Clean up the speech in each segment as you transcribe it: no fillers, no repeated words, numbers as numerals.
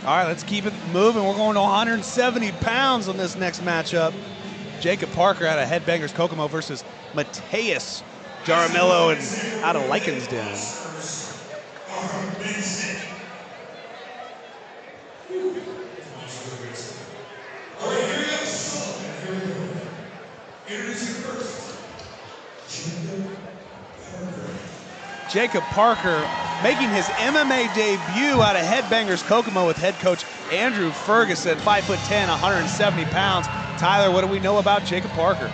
All right, let's keep it moving. We're going to 170 pounds on this next matchup. Jacob Parker out of Headbangers Kokomo versus Mathias Jaramillo and out of Lycansden. Jacob Parker making his MMA debut out of Headbangers Kokomo with head coach Andrew Ferguson, 5'10", 170 pounds. Tyler, what do we know about Jacob Parker?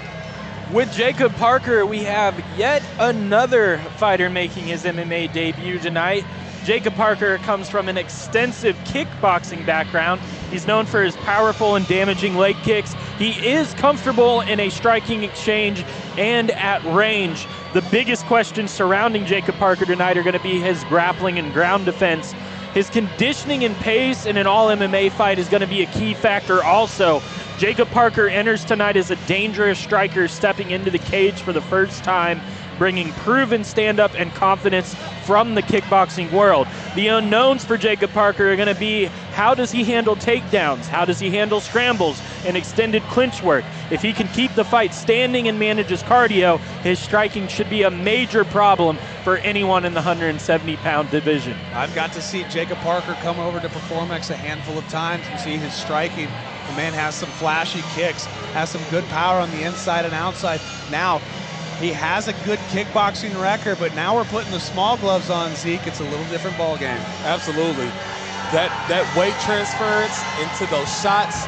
With Jacob Parker, we have yet another fighter making his MMA debut tonight. Jacob Parker comes from an extensive kickboxing background. He's known for his powerful and damaging leg kicks. He is comfortable in a striking exchange and at range. The biggest questions surrounding Jacob Parker tonight are going to be his grappling and ground defense. His conditioning and pace in an all-MMA fight is going to be a key factor also. Jacob Parker enters tonight as a dangerous striker stepping into the cage for the first time, bringing proven stand-up and confidence from the kickboxing world. The unknowns for Jacob Parker are going to be, how does he handle takedowns? How does he handle scrambles and extended clinch work? If he can keep the fight standing and manage his cardio, his striking should be a major problem for anyone in the 170-pound division. I've got to see Jacob Parker come over to Performex a handful of times and see his striking. The man has some flashy kicks, has some good power on the inside and outside. Now, he has a good kickboxing record, but now we're putting the small gloves on, Zeke. It's a little different ball game. Absolutely. That weight transference into those shots,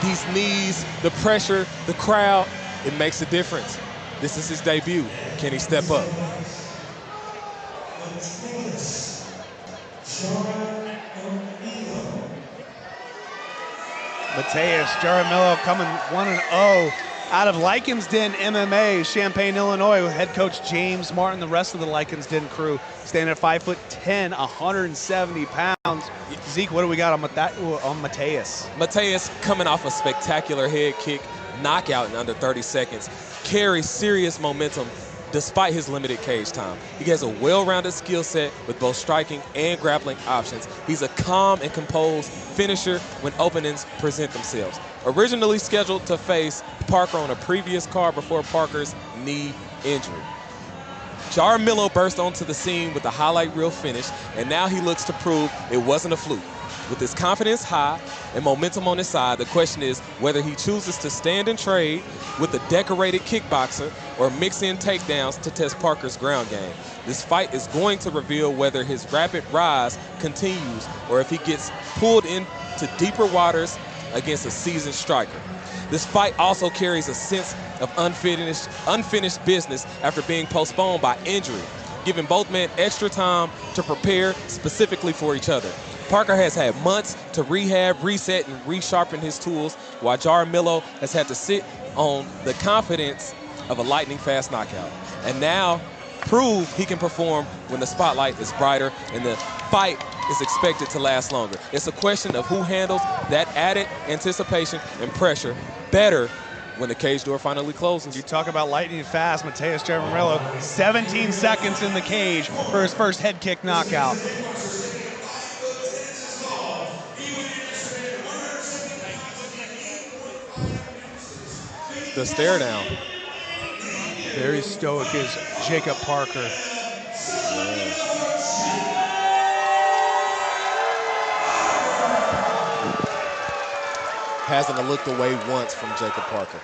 these knees, the pressure, the crowd, it makes a difference. This is his debut. Can he step up? Mathias Jaramillo coming 1-0 out of Lycansden MMA, Champaign, Illinois, with head coach James Martin. The rest of the Lycansden crew standing at 5'10", 170 pounds. Zeke, what do we got on Mathias? Mathias coming off a spectacular head kick, knockout in under 30 seconds, carries serious momentum despite his limited cage time. He has a well-rounded skill set with both striking and grappling options. He's a calm and composed finisher when openings present themselves. Originally scheduled to face Parker on a previous card before Parker's knee injury. Jaramillo burst onto the scene with a highlight reel finish, and now he looks to prove it wasn't a fluke. With his confidence high and momentum on his side, the question is whether he chooses to stand and trade with a decorated kickboxer or mix in takedowns to test Parker's ground game. This fight is going to reveal whether his rapid rise continues or if he gets pulled into deeper waters against a seasoned striker. This fight also carries a sense of unfinished business after being postponed by injury, giving both men extra time to prepare specifically for each other. Parker has had months to rehab, reset, and resharpen his tools, while Jaramillo has had to sit on the confidence of a lightning-fast knockout. And now prove he can perform when the spotlight is brighter and the fight is expected to last longer. It's a question of who handles that added anticipation and pressure better when the cage door finally closes. You talk about lightning fast. Mathias Jaramillo, 17 seconds in the cage for his first head kick knockout. The stare down. Very stoic is Jacob Parker. Hasn't looked away once from Jacob Parker.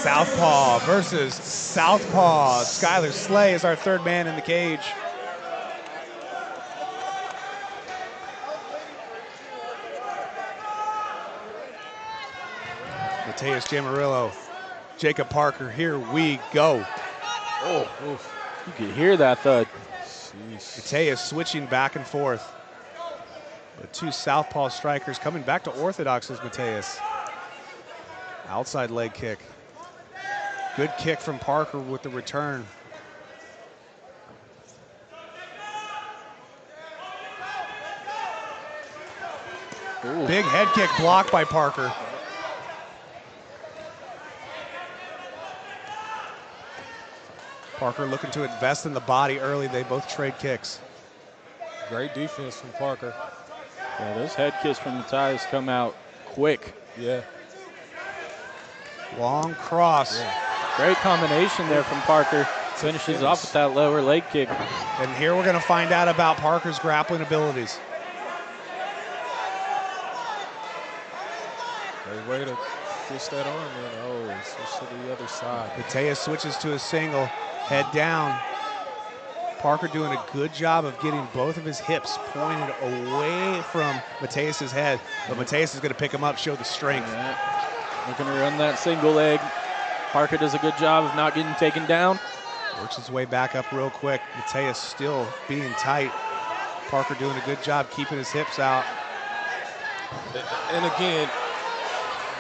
Southpaw versus Southpaw. Skylar Slay is our third man in the cage. Mathias Jaramillo, Jacob Parker, here we go. Oh, oof. You could hear that thud. Mathias switching back and forth. The two Southpaw strikers coming back to orthodox is Mathias. Outside leg kick. Good kick from Parker with the return. Ooh. Big head kick blocked by Parker. Parker looking to invest in the body early. They both trade kicks. Great defense from Parker. Yeah, those head kicks from Mathias come out quick. Yeah. Long cross. Yeah. Great combination there from Parker. Finishes off with that lower leg kick. And here we're going to find out about Parker's grappling abilities. Great way to twist that arm in. Oh, switch to the other side. Mathias switches to a single, head down. Parker doing a good job of getting both of his hips pointed away from Mathias's head, but Mathias is going to pick him up, show the strength. Yeah. Looking to run that single leg. Parker does a good job of not getting taken down. Works his way back up real quick. Mathias still being tight. Parker doing a good job keeping his hips out. And again,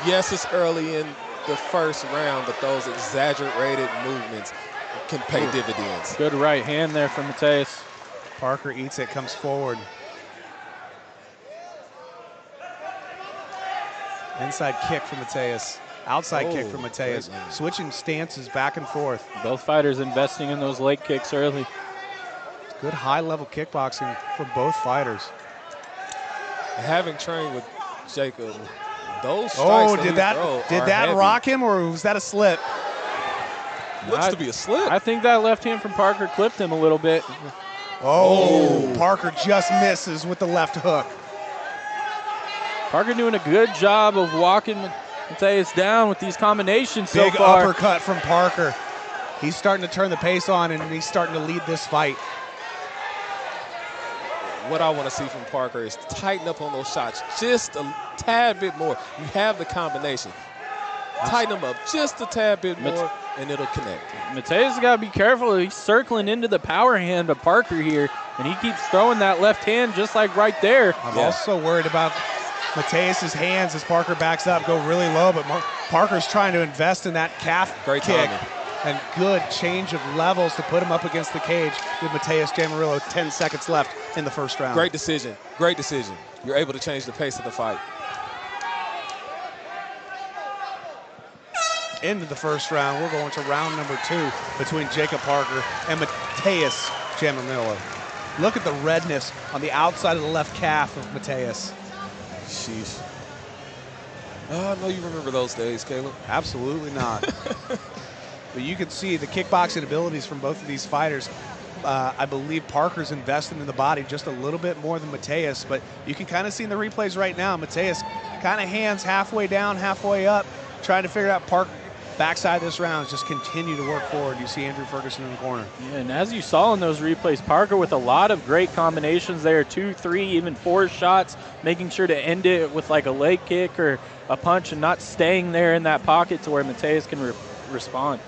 yes, it's early in the first round, but those exaggerated movements can pay dividends. Good right hand there from Mathias. Parker eats it, comes forward. Inside kick from Mathias. Outside kick from Mathias. Switching stances back and forth. Both fighters investing in those leg kicks early. Good high-level kickboxing from both fighters. Having trained with Jacob, those strikes did that rock him, or was that a slip? Looks to be a slip. I think that left hand from Parker clipped him a little bit. Parker just misses with the left hook. Parker doing a good job of walking Mathias down with these combinations so Big far. uppercut from Parker. He's starting to turn the pace on, and he's starting to lead this fight. What I want to see from Parker is tighten up on those shots just a tad bit more. You have the combination. Tighten them up just a tad bit more, and it'll connect. Mathias got to be careful. He's circling into the power hand of Parker here, and he keeps throwing that left hand just like right there. I'm also worried about Mathias's hands as Parker backs up, go really low, but Parker's trying to invest in that calf Great kick. timing. And good change of levels to put him up against the cage with Mathias Jaramillo. 10 seconds left in the first round. Great decision. Great decision. You're able to change the pace of the fight. Into the first round, we're going to round number 2 between Jacob Parker and Mathias Jaramillo. Look at the redness on the outside of the left calf of Mathias. Sheesh. Oh, I know you remember those days, Caleb. Absolutely not. But you can see the kickboxing abilities from both of these fighters. I believe Parker's invested in the body just a little bit more than Mathias, but you can kind of see in the replays right now, Mathias kind of hands halfway down, halfway up, trying to figure out Parker. Backside of this round is just continue to work forward. You see Andrew Ferguson in the corner. Yeah, and as you saw in those replays, Parker with a lot of great combinations there, 2, 3, even 4 shots, making sure to end it with like a leg kick or a punch and not staying there in that pocket to where Mathias can respond.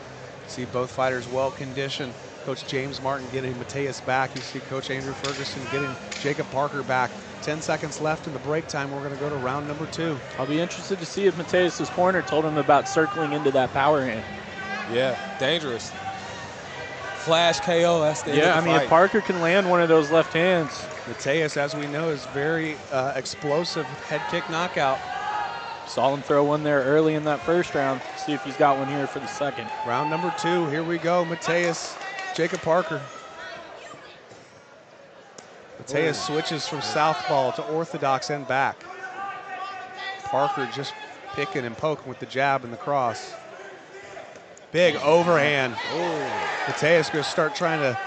See both fighters well conditioned. Coach James Martin getting Mathias back. You see Coach Andrew Ferguson getting Jacob Parker back. 10 seconds left in the break time. We're going to go to round number 2. I'll be interested to see if Mathias's corner told him about circling into that power hand. Yeah, dangerous. Flash KO, that's the end of the I mean, fight. if Parker can land one of those left hands. Mathias, as we know, is very explosive head kick knockout. Saw him throw one there early in that first round. See if he's got one here for the second. Round number 2, here we go. Mathias, Jacob Parker. Mathias switches from southpaw to orthodox and back. Parker just picking and poking with the jab and the cross. Big overhand. Mathias going to start trying to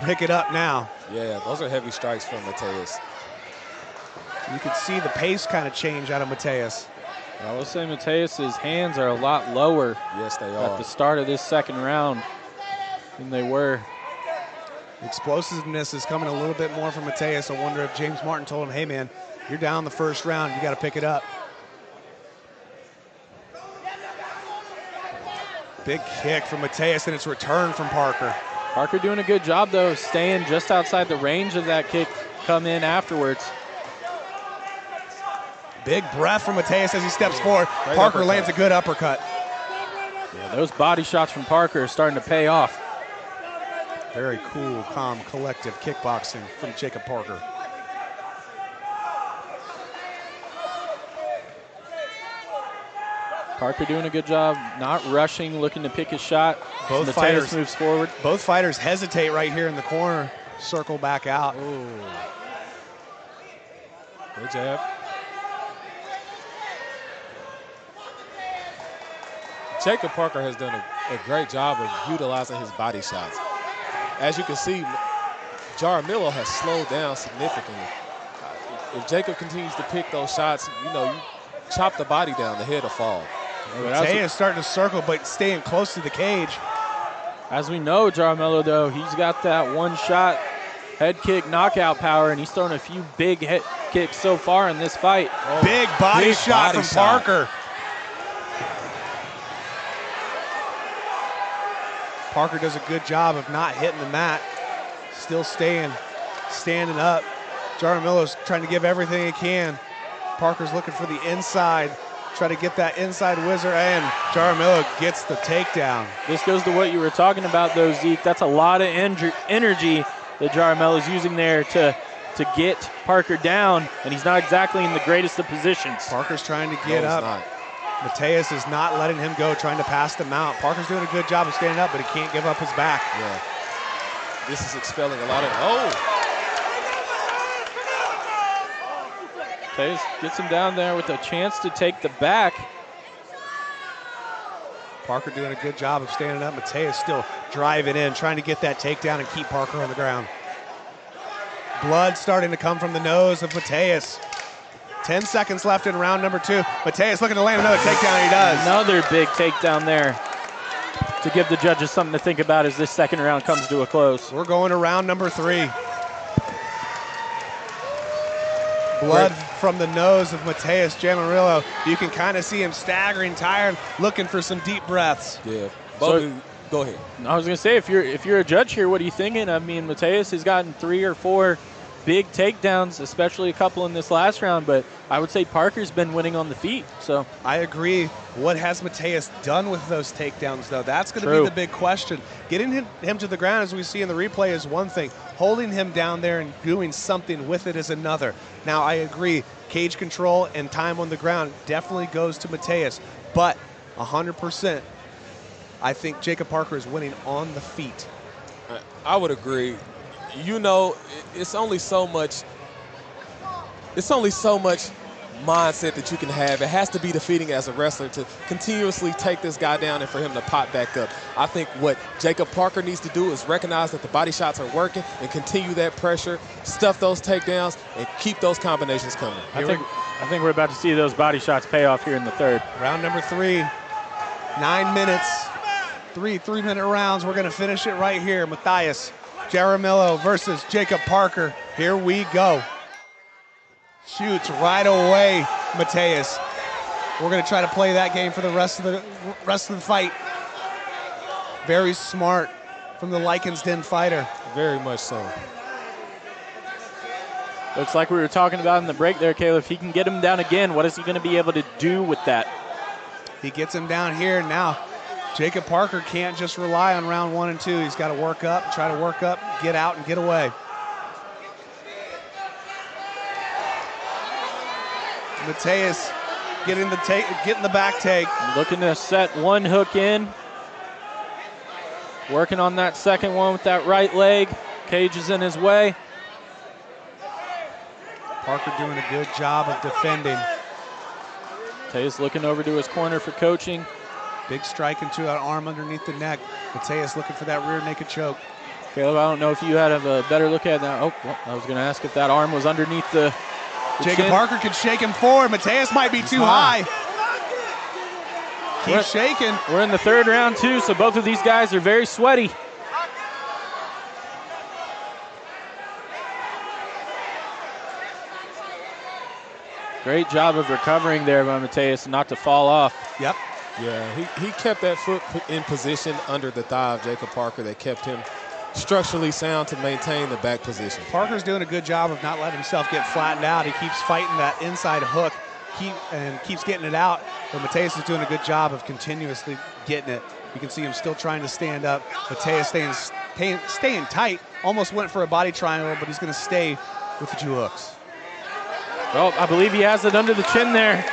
pick it up now. Yeah, those are heavy strikes from Mathias. You can see the pace kind of change out of Mathias. I will say Mathias's hands are a lot lower Yes, they at are. the start of this second round than they were. Explosiveness is coming a little bit more from Mathias. I wonder if James Martin told him, hey man, you're down the first round, you got to pick it up. Big kick from Mathias, and it's returned from Parker. Parker doing a good job though, staying just outside the range of that kick come in afterwards. Big breath from Mathias as he steps forward. Parker lands a good uppercut. Yeah, those body shots from Parker are starting to pay off. Very cool, calm, collective kickboxing from Jacob Parker. Parker doing a good job, not rushing, looking to pick his shot. Both Mathias fighters moves forward. Both fighters hesitate right here in the corner, circle back out. Ooh. Good jab. Jacob Parker has done a great job of utilizing his body shots. As you can see, Jaramillo has slowed down significantly. If Jacob continues to pick those shots, you chop the body down, the head will fall. Mathias is starting to circle, but staying close to the cage. As we know, Jaramillo, though, he's got that one-shot head kick knockout power, and he's thrown a few big head kicks so far in this fight. Big body shot from Parker. Parker does a good job of not hitting the mat. Still standing up. Jaramillo's trying to give everything he can. Parker's looking for the inside. Try to get that inside whizzer, and Jaramillo gets the takedown. This goes to what you were talking about, though, Zeke. That's a lot of energy that Jaramillo's using there to get Parker down, and he's not exactly in the greatest of positions. Parker's trying to get up. Mathias is not letting him go, trying to pass the mount. Parker's doing a good job of standing up, but he can't give up his back. Yeah. This is expelling a lot of... Mathias gets him down there with a chance to take the back. Parker doing a good job of standing up. Mathias still driving in, trying to get that takedown and keep Parker on the ground. Blood starting to come from the nose of Mathias. 10 seconds left in round number 2. Mathias looking to land another takedown, and he does. Another big takedown there to give the judges something to think about as this second round comes to a close. We're going to round number 3. Blood from the nose of Mathias Jaramillo. You can kind of see him staggering, tired, looking for some deep breaths. Yeah. So, go ahead. I was going to say, if you're a judge here, what are you thinking? I mean, Mathias has gotten 3 or 4 big takedowns, especially a couple in this last round, but I would say Parker's been winning on the feet. So I agree. What has Mathias done with those takedowns, though? That's going to be the big question. Getting him to the ground, as we see in the replay, is one thing. Holding him down there and doing something with it is another. Now, I agree. Cage control and time on the ground definitely goes to Mathias, but 100%, I think Jacob Parker is winning on the feet. I would agree. It's only so much mindset that you can have. It has to be defeating as a wrestler to continuously take this guy down and for him to pop back up. I think what Jacob Parker needs to do is recognize that the body shots are working and continue that pressure, stuff those takedowns, and keep those combinations coming. I think we're about to see those body shots pay off here in the third. Round number 3, 9 minutes, 3 3-minute rounds. We're going to finish it right here. Mathias Jaramillo versus Jacob Parker. Here we go. Shoots right away, Mathias. We're going to try to play that game for the rest of the fight. Very smart from the Lycans Den fighter. Very much so. Looks like we were talking about in the break there, Caleb. If he can get him down again, what is he going to be able to do with that? He gets him down here now. Jacob Parker can't just rely on round 1 and 2. He's got to work up, try to work up, get out, and get away. Mathias getting the back take. Looking to set one hook in. Working on that second one with that right leg. Cage is in his way. Parker doing a good job of defending. Mathias looking over to his corner for coaching. Big strike into an arm underneath the neck. Mathias looking for that rear naked choke. Caleb, I don't know if you had a better look at that. Oh, well, I was going to ask if that arm was underneath the Jacob Parker can shake him forward. Mathias might be too high. Keep shaking. We're in the third round, too, so both of these guys are very sweaty. Great job of recovering there by Mathias not to fall off. Yep. Yeah, he kept that foot in position under the thigh of Jacob Parker that kept him structurally sound to maintain the back position. Parker's doing a good job of not letting himself get flattened out. He keeps fighting that inside hook keeps getting it out. But Mathias is doing a good job of continuously getting it. You can see him still trying to stand up. Mathias staying tight. Almost went for a body triangle, but he's going to stay with the 2 hooks. Well, I believe he has it under the chin there.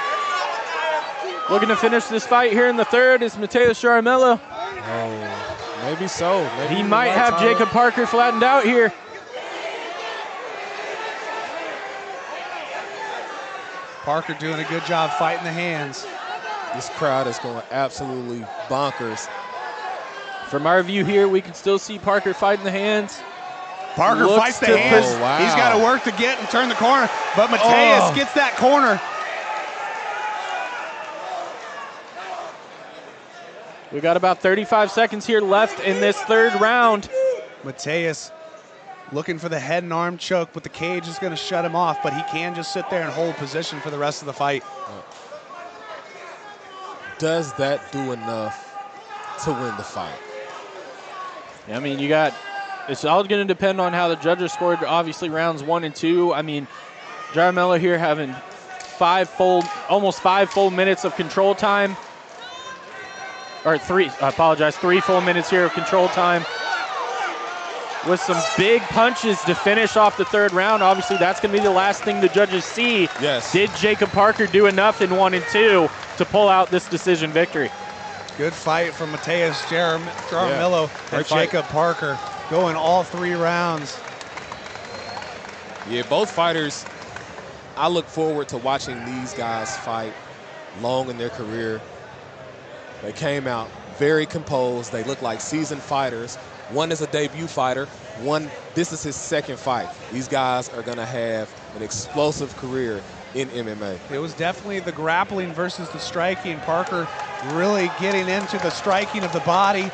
Looking to finish this fight here in the third is Mathias Jaramillo. Oh, maybe so. Maybe He might have Jacob Parker flattened out here. Parker doing a good job fighting the hands. This crowd is going absolutely bonkers. From our view here, we can still see Parker fighting the hands. Parker fights the hands. Oh, wow. He's got to work to get and turn the corner, but Mathias gets that corner. We got about 35 seconds here left in this third round. Mathias looking for the head and arm choke, but the cage is going to shut him off, but he can just sit there and hold position for the rest of the fight. Does that do enough to win the fight? I mean, it's all going to depend on how the judges scored, obviously, rounds 1 and 2. I mean, Jaramillo here having almost 5 full minutes of control time. Or 3 full minutes here of control time. With some big punches to finish off the third round. Obviously, that's going to be the last thing the judges see. Yes. Did Jacob Parker do enough in 1 and 2 to pull out this decision victory? Good fight from Mathias Jaramillo and Jacob Parker, going all 3 rounds. Yeah, both fighters, I look forward to watching these guys fight long in their career. They came out very composed. They look like seasoned fighters. One is a debut fighter. This is his second fight. These guys are going to have an explosive career in MMA. It was definitely the grappling versus the striking. Parker really getting into the striking of the body.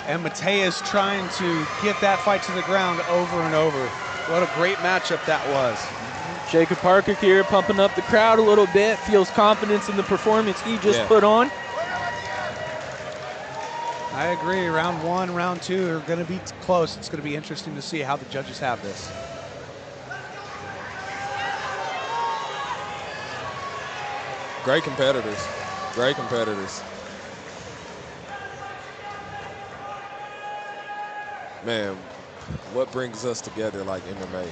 And Mathias trying to get that fight to the ground over and over. What a great matchup that was. Jacob Parker here pumping up the crowd a little bit, feels confidence in the performance he just put on. I agree. Round 1, round 2 are going to be close. It's going to be interesting to see how the judges have this. Great competitors. Great competitors. Man, what brings us together like MMA?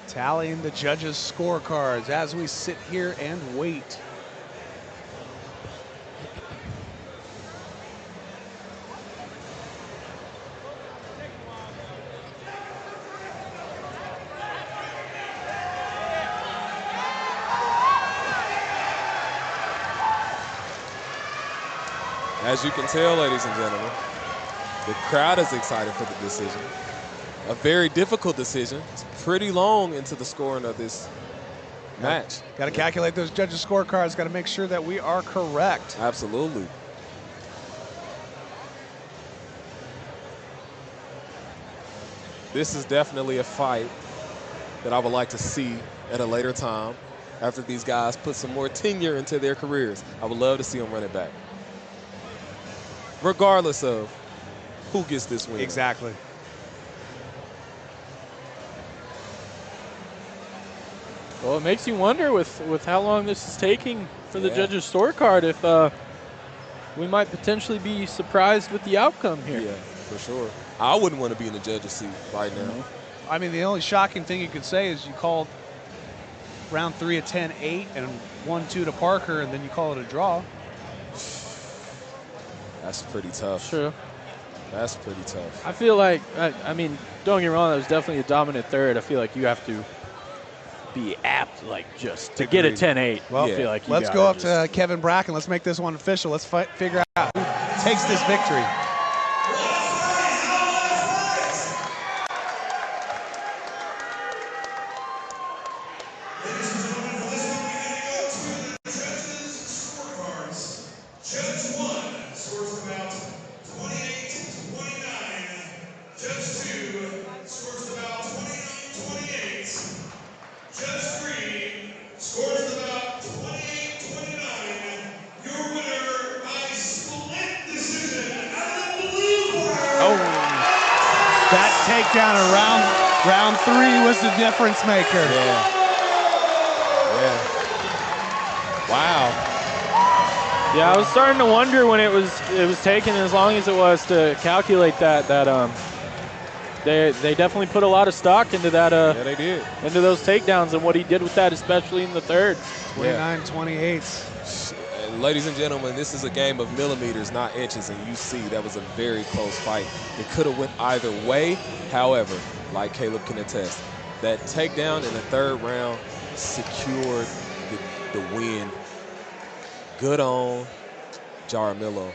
Tallying the judges' scorecards as we sit here and wait. As you can tell, ladies and gentlemen, the crowd is excited for the decision. A very difficult decision. It's pretty long into the scoring of this match. Got to calculate those judges' scorecards. Got to make sure that we are correct. Absolutely. This is definitely a fight that I would like to see at a later time after these guys put some more tenure into their careers. I would love to see them run it back. Regardless of who gets this win. Exactly. Well, it makes you wonder with how long this is taking for the judges' scorecard if we might potentially be surprised with the outcome here. Yeah, for sure. I wouldn't want to be in the judge's seat right now. I mean, the only shocking thing you could say is you called round 3 a 10-8 and 1-2 to Parker, and then you call it a draw. That's pretty tough. True. That's pretty tough. I feel like, I mean, don't get me wrong, that was definitely a dominant third. I feel like you have to be apt, like, just to get a 10-8. Well, I feel like let's go up to Kevin Bracken. Let's make this one official. Let's figure out who takes this victory. Judge 1 scores about 28-29. Judge 2 scores about 29-28. takedown in round 3 was the difference maker. Yeah. Wow. Yeah, I was starting to wonder when it was taking as long as it was to calculate that they definitely put a lot of stock into that. Yeah, they did. Into those takedowns and what he did with that, especially in the third. 29-28. Ladies and gentlemen, this is a game of millimeters, not inches, and you see that was a very close fight. It could have went either way. However, like Caleb can attest, that takedown in the third round secured the win. Good on Jaramillo.